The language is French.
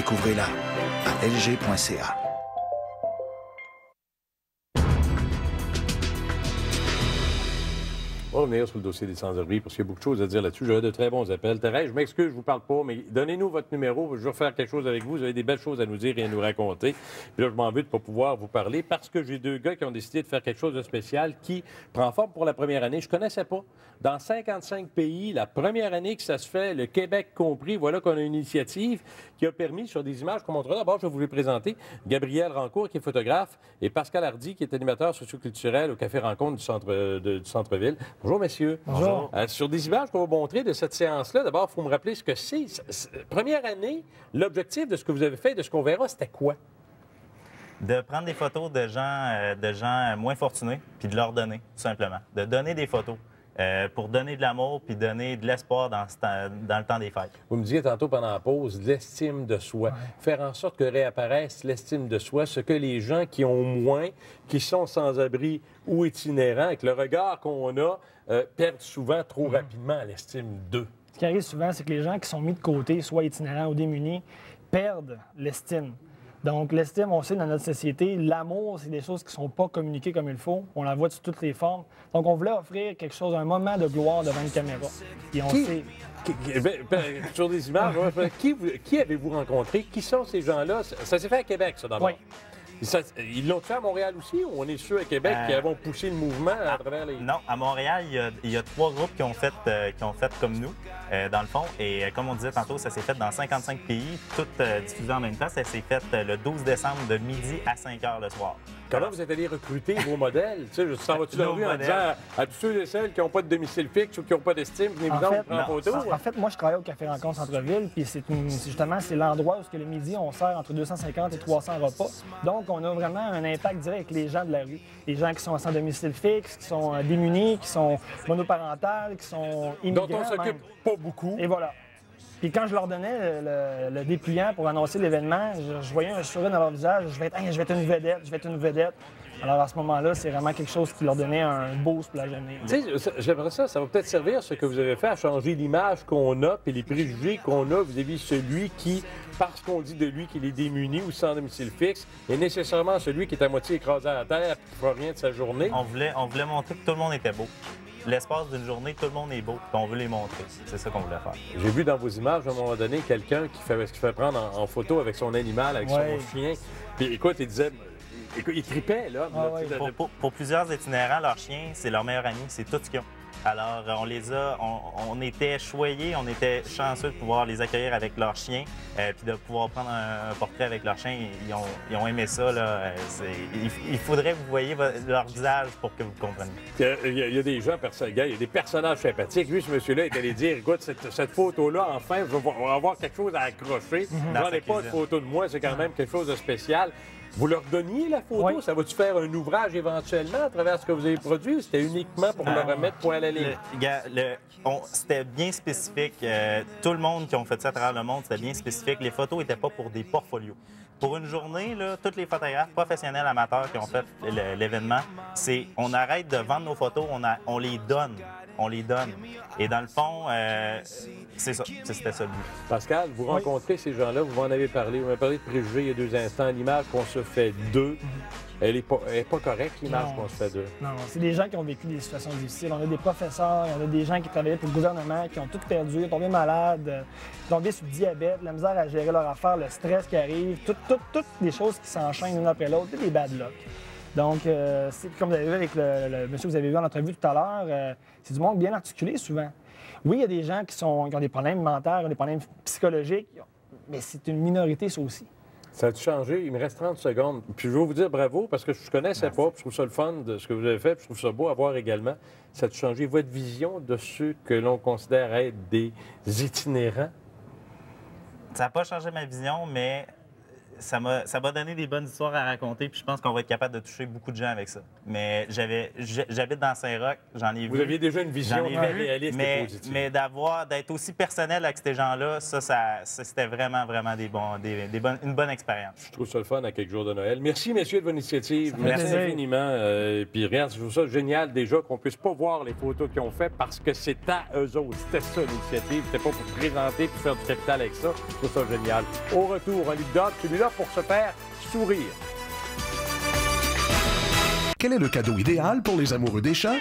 Découvrez-la à lg.ca. On va revenir sur le dossier des sans-abri parce qu'il y a beaucoup de choses à dire là-dessus. J'aurai de très bons appels. Thérèse, je m'excuse, je ne vous parle pas, mais donnez-nous votre numéro. Je vais faire quelque chose avec vous. Vous avez des belles choses à nous dire et à nous raconter. Puis là, je m'en veux de ne pas pouvoir vous parler parce que j'ai deux gars qui ont décidé de faire quelque chose de spécial qui prend forme pour la première année. Je ne connaissais pas. Dans 55 pays, la première année que ça se fait, le Québec compris, voilà qu'on a une initiative qui a permis, sur des images qu'on montrera, d'abord, je vais vous les présenter, Gabriel Rancourt, qui est photographe, et Pascal Hardy, qui est animateur socioculturel au Café Rencontre du centre-ville. Bonjour, messieurs. Bonjour. Sur des images qu'on va montrer de cette séance-là, d'abord, il faut me rappeler ce que c'est. Première année, l'objectif de ce que vous avez fait, de ce qu'on verra, c'était quoi? De prendre des photos de gens moins fortunés, puis de leur donner, tout simplement. De donner des photos pour donner de l'amour, puis donner de l'espoir dans le temps des fêtes. Vous me disiez tantôt pendant la pause, l'estime de soi. Ouais. Faire en sorte que réapparaisse l'estime de soi, ce que les gens qui ont moins, qui sont sans-abri ou itinérants, avec le regard qu'on a, perdent souvent trop rapidement l'estime d'eux. Ce qui arrive souvent, c'est que les gens qui sont mis de côté, soit itinérants ou démunis, perdent l'estime. Donc, l'estime, on sait, dans notre société, l'amour, c'est des choses qui ne sont pas communiquées comme il faut. On la voit sous toutes les formes. Donc, on voulait offrir quelque chose, un moment de gloire devant une caméra. Et on sait... Sur des images, qui avez-vous rencontré? Qui sont ces gens-là? Ça s'est fait à Québec, ça, d'abord. Oui. Ils l'ont fait à Montréal aussi, ou on est ceux à Québec qui avons poussé le mouvement à travers les... Non, à Montréal, il y a 3 groupes qui ont fait comme nous, dans le fond. Et comme on disait tantôt, ça s'est fait dans 55 pays, toutes diffusées en même temps. Ça s'est fait le 12 décembre de midi à 5 h le soir. Comment vous êtes allé recruter vos modèles? Tu sais, je s'en vas-tu la rue en disant à tous ceux et celles qui n'ont pas de domicile fixe ou qui n'ont pas d'estime, venez-vous donc prendre photo? En fait, moi, je travaille au Café Rencontre Centre-Ville, puis justement, c'est l'endroit où, le midi, on sert entre 250 et 300 repas. Donc, on a vraiment un impact direct avec les gens de la rue. Les gens qui sont sans domicile fixe, qui sont démunis, qui sont monoparentales, qui sont immigrants. Dont on s'occupe pas beaucoup. Et voilà. Puis quand je leur donnais le dépliant pour annoncer l'événement, je voyais un sourire dans leur visage. Je vais être une vedette, je vais être une vedette. Alors à ce moment-là, c'est vraiment quelque chose qui leur donnait un boost pour la journée. Tu sais, j'aimerais ça va peut-être servir, ce que vous avez fait, à changer l'image qu'on a et les préjugés qu'on a vis-à-vis celui qui, parce qu'on dit de lui qu'il est démuni ou sans domicile fixe, est nécessairement celui qui est à moitié écrasé à la terre et qui ne fera rien de sa journée. On voulait montrer que tout le monde était beau. L'espace d'une journée, tout le monde est beau, puis on veut les montrer. C'est ça qu'on voulait faire. J'ai vu dans vos images, à un moment donné, quelqu'un qui fait prendre en photo avec son animal, avec son chien. Puis écoute, il disait... Écoute, il tripait, là. Pour plusieurs itinérants, leur chien, c'est leur meilleur ami, c'est tout ce qu'ils ont. Alors, on était choyés, on était chanceux de pouvoir les accueillir avec leur chien, puis de pouvoir prendre un portrait avec leur chien. Ils ont aimé ça, là. Il faudrait que vous voyiez leur visage pour que vous compreniez. Il y a des gens, il y a des personnages sympathiques. Lui, ce monsieur-là, est allé dire, écoute, cette photo-là, enfin, je vais avoir quelque chose à accrocher. J'en ai pas de photo de moi, c'est quand même quelque chose de spécial. Vous leur donniez la photo? Oui. Ça va-tu faire un ouvrage éventuellement à travers ce que vous avez produit? C'était uniquement pour le remettre pour aller lire? C'était bien spécifique. Tout le monde qui a fait ça à travers le monde, c'était bien spécifique. Les photos n'étaient pas pour des portfolios. Pour une journée, là, tous les photographes professionnels amateurs qui ont fait l'événement, on arrête de vendre nos photos, on les donne. On les donne. Et dans le fond, c'est ça. C'était ça le but. Pascal, vous rencontrez ces gens-là, vous m'en avez parlé. Vous m'avez parlé de préjugés il y a 2 instants. L'image qu'on se fait d'eux, elle n'est pas correcte, l'image qu'on se fait d'eux. Non, c'est des gens qui ont vécu des situations difficiles. On a des professeurs, on a des gens qui travaillaient pour le gouvernement, qui ont tout perdu, tombé malades, tombé sur le diabète, la misère à gérer leur affaire, le stress qui arrive, toutes les choses qui s'enchaînent l'une après l'autre, des bad luck. Donc, c'est comme vous avez vu avec le monsieur que vous avez vu en entrevue tout à l'heure, c'est du monde bien articulé souvent. Oui, il y a des gens qui ont des problèmes mentaux, des problèmes psychologiques, mais c'est une minorité, ça aussi. Ça a-tu changé? Il me reste 30 secondes. Puis je veux vous dire bravo, parce que je ne connaissais pas, puis je trouve ça le fun de ce que vous avez fait, puis je trouve ça beau à voir également. Ça a-tu changé votre vision de ceux que l'on considère être des itinérants? Ça n'a pas changé ma vision, mais ça m'a donné des bonnes histoires à raconter, puis je pense qu'on va être capable de toucher beaucoup de gens avec ça. Mais j'habite dans Saint-Roch, j'en ai vu. Vous aviez déjà une vision J'en ai très vu, réaliste et positive. mais d'être aussi personnel avec ces gens-là, c'était vraiment, vraiment une bonne expérience. Je trouve ça le fun à quelques jours de Noël. Merci, messieurs, de votre initiative. Merci plaisir. infiniment. Puis rien, je trouve ça génial déjà qu'on puisse pas voir les photos qu'ils ont faites parce que c'est à eux autres. C'était ça l'initiative. C'était pas pour présenter puis faire du capital avec ça. Je trouve ça génial. Au retour, anecdote, celui-là pour se faire sourire. Quel est le cadeau idéal pour les amoureux des chats?